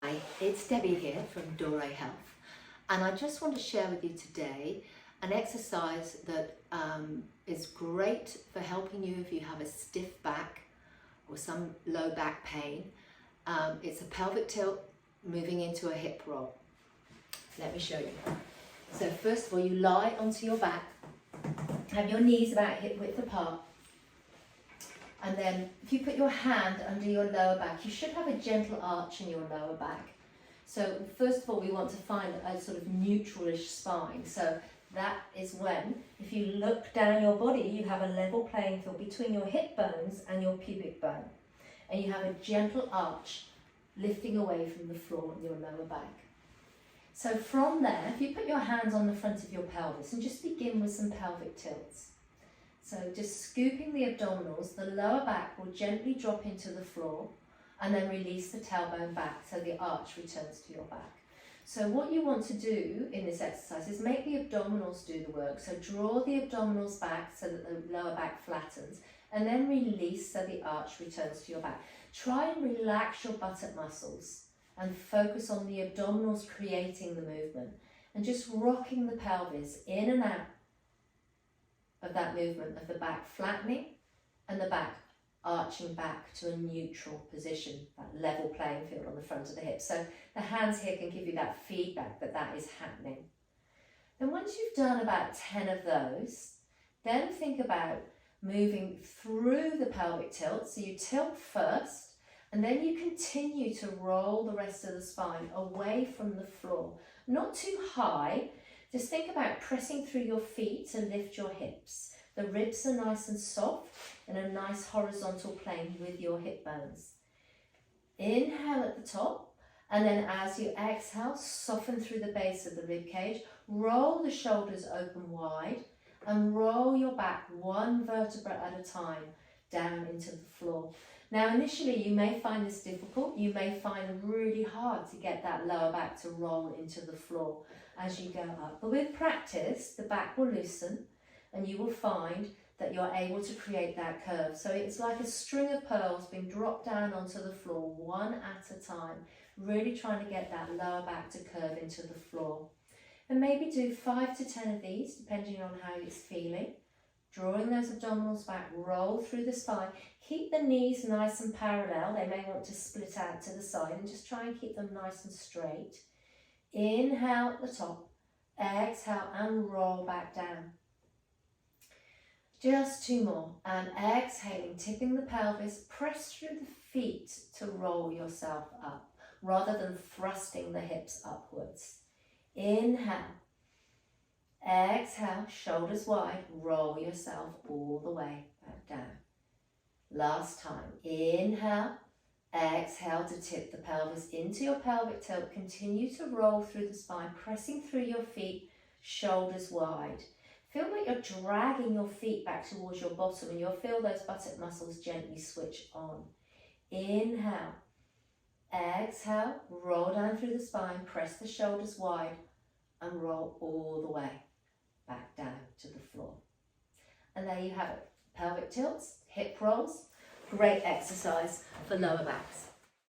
Hi, it's Debbie here from Dore Health, and I just want to share with you today an exercise that is great for helping you if you have a stiff back or some low back pain. It's a pelvic tilt moving into a hip roll. Let me show you. So first of all, you lie onto your back, have your knees about hip width apart, and then if you put your hand under your lower back, you should have a gentle arch in your lower back. So first of all, we want to find a sort of neutralish spine. So that is when, if you look down your body, you have a level playing field between your hip bones and your pubic bone. And you have a gentle arch lifting away from the floor in your lower back. So from there, if you put your hands on the front of your pelvis and just begin with some pelvic tilts. So just scooping the abdominals, the lower back will gently drop into the floor and then release the tailbone back so the arch returns to your back. So what you want to do in this exercise is make the abdominals do the work. So draw the abdominals back so that the lower back flattens and then release so the arch returns to your back. Try and relax your buttock muscles and focus on the abdominals creating the movement and just rocking the pelvis in and out of that movement of the back flattening and the back arching back to a neutral position, that level playing field on the front of the hips. So the hands here can give you that feedback that that is happening. Then once you've done about 10 of those, then think about moving through the pelvic tilt. So you tilt first and then you continue to roll the rest of the spine away from the floor. Not too high. Just think about pressing through your feet to lift your hips. The ribs are nice and soft in a nice horizontal plane with your hip bones. Inhale at the top, and then as you exhale, soften through the base of the rib cage. Roll the shoulders open wide and roll your back one vertebra at a time down into the floor. Now initially you may find this difficult. You may find it really hard to get that lower back to roll into the floor as you go up. But with practice, the back will loosen and you will find that you're able to create that curve. So it's like a string of pearls being dropped down onto the floor one at a time, really trying to get that lower back to curve into the floor. And maybe do 5 to 10 of these, depending on how it's feeling. Drawing those abdominals back, roll through the spine. Keep the knees nice and parallel. They may want to split out to the side and just try and keep them nice and straight. Inhale at the top, exhale and roll back down. Just 2 more, and exhaling, tipping the pelvis, press through the feet to roll yourself up, rather than thrusting the hips upwards. Inhale, exhale, shoulders wide, roll yourself all the way back down. Last time, inhale, exhale to tip the pelvis into your pelvic tilt, continue to roll through the spine, pressing through your feet, shoulders wide. Feel like you're dragging your feet back towards your bottom and you'll feel those buttock muscles gently switch on. Inhale, exhale, roll down through the spine, press the shoulders wide and roll all the way back down to the floor. And there you have it, pelvic tilts, hip rolls, great exercise for lower backs.